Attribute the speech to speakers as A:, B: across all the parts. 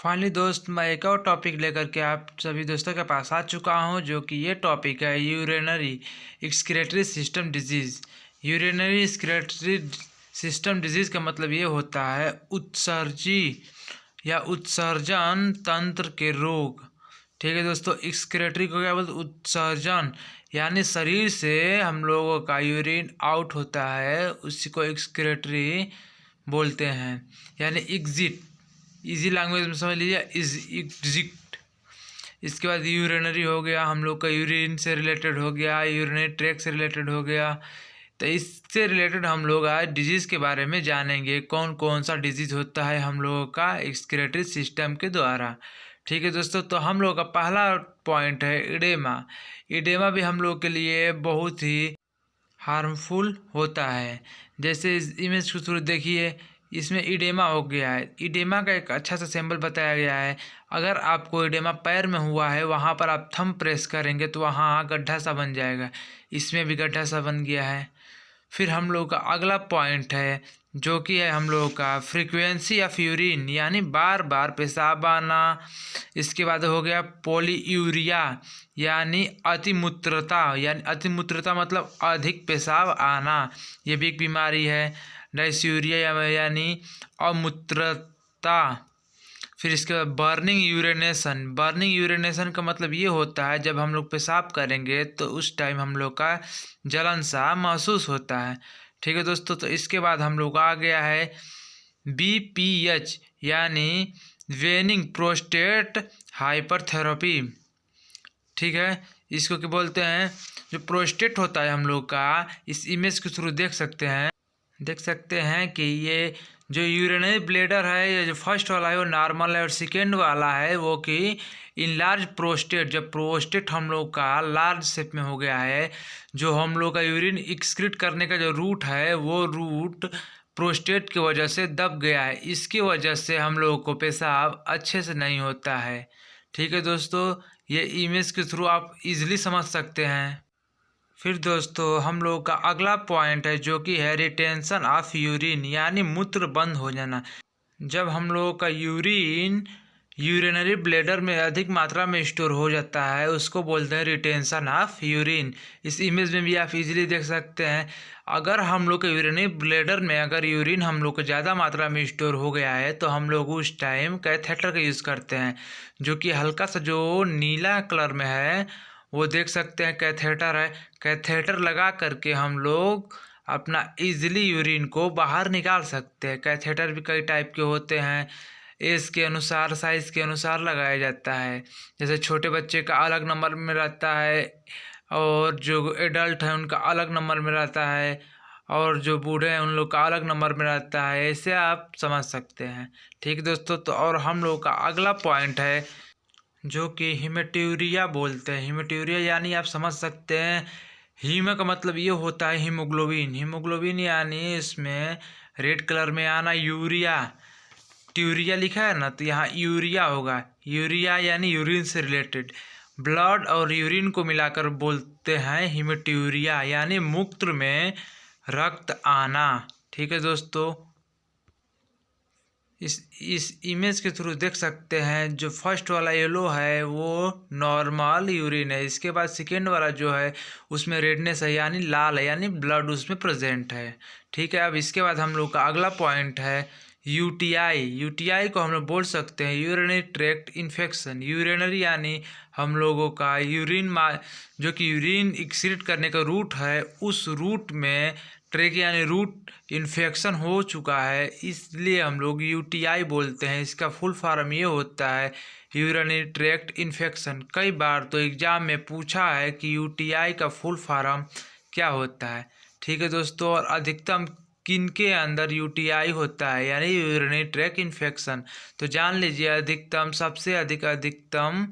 A: Finally दोस्त, मैं एक और टॉपिक लेकर के आप सभी दोस्तों के पास आ चुका हूं, जो कि ये टॉपिक है urinary excretory system disease. Urinary excretory system disease का मतलब ये होता है उत्सर्जी या उत्सर्जन तंत्र के रोग। ठीक है दोस्तों, एक्सक्रीटरी को क्या बोलते हैं? उत्सर्जन, यानी शरीर से हम लोगों का यूरिन आउट होता है, उसी को एक्सक्रीटरी बोलते हैं, यानी एग्जिट। इजी लैंग्वेज में समझ लीजिए, इज एग्जिट। इसके बाद यूरिनरी हो गया, हम लोग का यूरिन से रिलेटेड हो गया, यूरिनरी ट्रैक से रिलेटेड हो गया। तो इससे रिलेटेड हम लोग आज डिजीज़ के बारे में जानेंगे, कौन कौन सा डिजीज़ होता है हम लोगों का एक्सक्रीटरी सिस्टम के द्वारा। ठीक है दोस्तों, तो हम लोग का पहला पॉइंट है इडेमा। इडेमा भी हम लोग के लिए बहुत ही हार्मफुल होता है। जैसे इस इमेज को थोड़ा देखिए, इसमें इडेमा हो गया है। इडेमा का एक अच्छा सा सिंबल बताया गया है। अगर आपको इडेमा पैर में हुआ है, वहाँ पर आप थंब प्रेस करेंगे तो वहाँ गड्ढा सा बन जाएगा। इसमें भी गड्ढा सा बन गया है। फिर हम लोग का अगला पॉइंट है, जो कि है हम लोगों का फ्रीक्वेंसी ऑफ यूरिन, यानी बार बार पेशाब आना। इसके बाद हो गया पॉलीयूरिया, यानी अतिमूत्रता, यानी अतिमूत्रता मतलब अधिक पेशाब आना, ये भी एक बीमारी है। डायस्यूरिया यानी अमूत्रता। फिर इसके बाद बर्निंग यूरिनेशन। बर्निंग यूरिनेशन का मतलब ये होता है, जब हम लोग पेशाब करेंगे तो उस टाइम हम लोग का जलन सा महसूस होता है। ठीक है दोस्तों, तो इसके बाद हम लोग आ गया है BPH, यानी वेनिंग प्रोस्टेट हाइपरथेरेपी। ठीक है, इसको क्या बोलते हैं? जो प्रोस्टेट होता है हम लोग का, इस इमेज के थ्रू देख सकते हैं कि ये जो यूरिनरी ब्लैडर है, ये जो फर्स्ट वाला है वो नॉर्मल है, और सेकेंड वाला है वो कि इनलार्ज प्रोस्टेट। जब प्रोस्टेट हम लोग का लार्ज शेप में हो गया है, जो हम लोग का यूरिन एक्सक्रीट करने का जो रूट है, वो रूट प्रोस्टेट की वजह से दब गया है। इसकी वजह से हम लोगों को पेशाब अच्छे से नहीं होता है। ठीक है दोस्तों, ये इमेज के थ्रू आप इजीली समझ सकते हैं। फिर दोस्तों हम लोग का अगला पॉइंट है, जो कि है रिटेंशन ऑफ यूरिन, यानी मूत्र बंद हो जाना। जब हम लोगों का यूरिन यूरिनरी ब्लैडर में अधिक मात्रा में स्टोर हो जाता है, उसको बोलते हैं रिटेंशन ऑफ यूरिन। इस इमेज में भी आप इजीली देख सकते हैं। अगर हम लोग के यूरिनरी ब्लैडर में अगर यूरिन हम लोग को ज़्यादा मात्रा में स्टोर हो गया है, तो हम लोग उस टाइम कैथेटर का यूज़ करते हैं, जो कि हल्का सा जो नीला कलर में है, वो देख सकते हैं कैथेटर है। कैथेटर लगा करके हम लोग अपना इजीली यूरिन को बाहर निकाल सकते हैं। कैथेटर भी कई टाइप के होते हैं, एज के अनुसार, साइज़ के अनुसार लगाया जाता है। जैसे छोटे बच्चे का अलग नंबर में रहता है, और जो एडल्ट है उनका अलग नंबर में रहता है, और जो बूढ़े हैं उन लोग का अलग नंबर में रहता है। ऐसे आप समझ सकते हैं। ठीक है दोस्तों, तो और हम लोग का अगला पॉइंट है, जो कि हीमेट्यूरिया बोलते हैं। हीमेट्यूरिया यानी आप समझ सकते हैं, हीमा का मतलब ये होता है हीमोग्लोबिन। हीमोग्लोबिन यानी इसमें रेड कलर में आना। यूरिया, ट्यूरिया लिखा है ना, तो यहाँ यूरिया होगा। यूरिया यानी यूरिन से रिलेटेड। ब्लड और यूरिन को मिलाकर बोलते हैं हीमेट्यूरिया, यानी मूत्र में रक्त आना। ठीक है दोस्तों, इस इमेज के थ्रू देख सकते हैं, जो फर्स्ट वाला येलो है वो नॉर्मल यूरिन है। इसके बाद सेकेंड वाला जो है उसमें रेडनेस है, यानी लाल है, यानी ब्लड उसमें प्रेजेंट है। ठीक है, अब इसके बाद हम लोग का अगला पॉइंट है यूटीआई। यूटीआई को हम लोग बोल सकते हैं यूरिनरी ट्रैक्ट इन्फेक्शन। यूरिनरी यानी हम लोगों का यूरिन जो कि यूरिन एक्सक्रीट करने का रूट है, उस रूट में ट्रैक यानी रूट इन्फेक्शन हो चुका है, इसलिए हम लोग यूटीआई बोलते हैं। इसका फुल फॉर्म ये होता है यूरिनरी ट्रैक्ट इन्फेक्शन। कई बार तो एग्जाम में पूछा है कि यूटीआई का फुल फॉर्म क्या होता है। ठीक है दोस्तों, और अधिकतम किनके अंदर यूटीआई होता है, यानी यूरिनरी ट्रैक्ट इन्फेक्शन, तो जान लीजिए अधिकतम, सबसे अधिकतम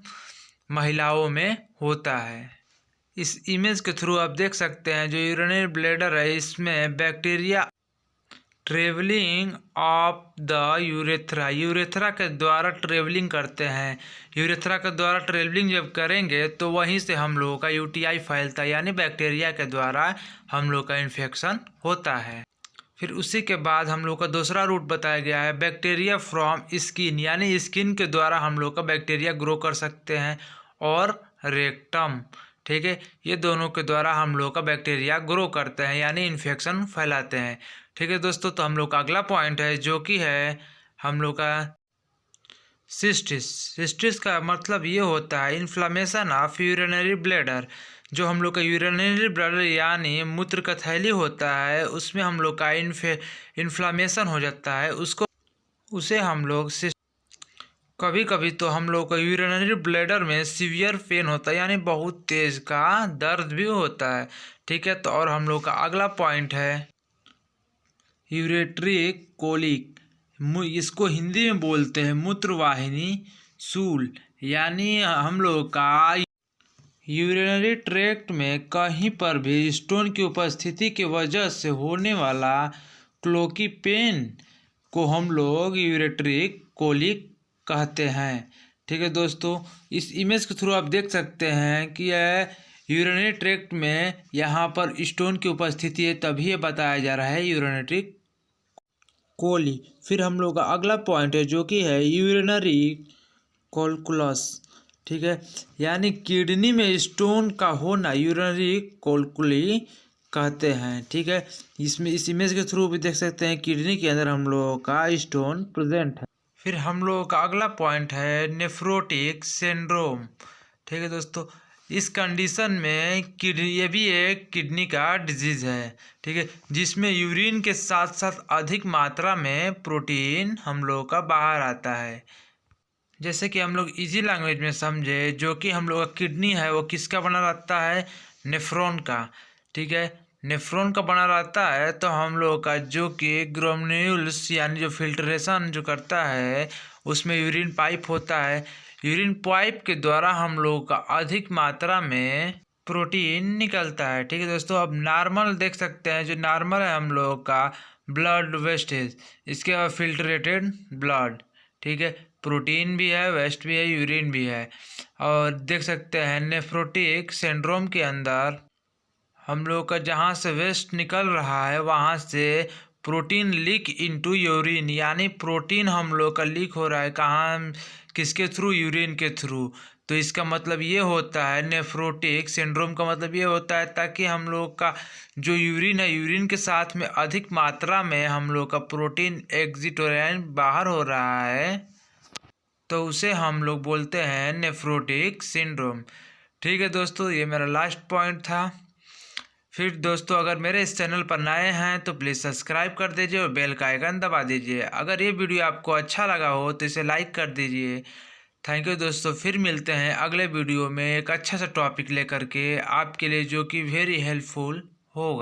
A: महिलाओं में होता है। इस इमेज के थ्रू आप देख सकते हैं, जो यूरिनरी ब्लैडर है, इसमें bacteria travelling of the urethra के द्वारा ट्रेवलिंग करते हैं। यूरेथ्रा के द्वारा ट्रेवलिंग जब करेंगे तो वहीं से हम लोगों का यूटीआई फैलता है, यानी बैक्टीरिया के द्वारा हम लोग का इन्फेक्शन होता है। फिर उसी के बाद हम लोग का दूसरा रूट बताया गया है बैक्टीरिया फ्रॉम स्किन, यानी स्किन के द्वारा हम लोग का बैक्टीरिया ग्रो कर सकते हैं, और रेक्टम, ठीक है, ये दोनों के द्वारा हम लोग का बैक्टीरिया ग्रो करते हैं यानी इन्फेक्शन फैलाते हैं। ठीक है दोस्तों, तो हम लोग का अगला पॉइंट है जो कि है हम लोग का सिस्टिस। सिस्टिस का मतलब ये होता है इन्फ्लामेशन ऑफ यूरिनरी ब्लैडर। जो हम लोग का यूरिनरी ब्लैडर यानी मूत्र का थैली होता है, उसमें हम लोग का इन्फ्लामेशन हो जाता है, उसे हम लोग कभी कभी तो हम लोग का यूरिनरी ब्लैडर में सीवियर पेन होता है, यानी बहुत तेज का दर्द भी होता है। ठीक है, तो और हम लोग का अगला पॉइंट है यूरेट्री कोलिक। इसको हिंदी में बोलते हैं मूत्रवाहिनी शूल, यानी हम लोग का यूरिनरी ट्रैक्ट में कहीं पर भी स्टोन की उपस्थिति की वजह से होने वाला क्लोकी पेन को हम लोग यूरेट्री कोलिक कहते हैं। ठीक है दोस्तों, इस इमेज के थ्रू आप देख सकते हैं कि यह यूरिनरी ट्रैक्ट में यहाँ पर स्टोन की उपस्थिति है, तभी ये बताया जा रहा है यूरिनरी कोली। फिर हम लोग का अगला पॉइंट है जो कि है यूरिनरी कोलकुलस। ठीक है, यानी किडनी में स्टोन का होना यूरिनरी कोलकुली कहते हैं। ठीक है, इसमें इस इमेज के थ्रू भी देख सकते हैं किडनी के अंदर हम लोगों का स्टोन प्रेजेंट है। फिर हम लोगों का अगला पॉइंट है नेफ्रोटिक सिंड्रोम। ठीक है दोस्तों, इस कंडीशन में किडनी, ये भी एक किडनी का डिजीज़ है। ठीक है, जिसमें यूरिन के साथ साथ अधिक मात्रा में प्रोटीन हम लोग का बाहर आता है। जैसे कि हम लोग इजी लैंग्वेज में समझे, जो कि हम लोग का किडनी है वो किसका बना रहता है, नेफ्रॉन का। ठीक है, नेफ्रॉन का बना रहता है, तो हम लोग का जो कि ग्लोमेरुलस यानी जो फिल्ट्रेशन जो करता है, उसमें यूरिन पाइप होता है। यूरिन पाइप के द्वारा हम लोग का अधिक मात्रा में प्रोटीन निकलता है। ठीक है दोस्तों, अब नॉर्मल देख सकते हैं, जो नॉर्मल है हम लोग का ब्लड वेस्टेज, इसके बाद फिल्ट्रेटेड ब्लड। ठीक है, प्रोटीन भी है, वेस्ट भी है, यूरिन भी है। और देख सकते हैं नेफ्रोटिक सिंड्रोम के अंदर हम लोग का जहाँ से वेस्ट निकल रहा है वहाँ से प्रोटीन लीक इनटू यूरिन, यानी प्रोटीन हम लोग का लीक हो रहा है, कहाँ, किसके थ्रू, यूरिन के थ्रू। तो इसका मतलब ये होता है, नेफ्रोटिक सिंड्रोम का मतलब ये होता है ताकि हम लोग का जो यूरिन है, यूरिन के साथ में अधिक मात्रा में हम लोग का प्रोटीन एग्जिट हो रहा है, बाहर हो रहा है, तो उसे हम लोग बोलते हैं नेफ्रोटिक सिंड्रोम। ठीक है दोस्तों, ये मेरा लास्ट पॉइंट था। फिर दोस्तों, अगर मेरे इस चैनल पर नए हैं तो प्लीज़ सब्सक्राइब कर दीजिए और बेल का आइकन दबा दीजिए। अगर ये वीडियो आपको अच्छा लगा हो तो इसे लाइक कर दीजिए। थैंक यू दोस्तों, फिर मिलते हैं अगले वीडियो में एक अच्छा सा टॉपिक लेकर के आपके लिए, जो कि वेरी हेल्पफुल होगा।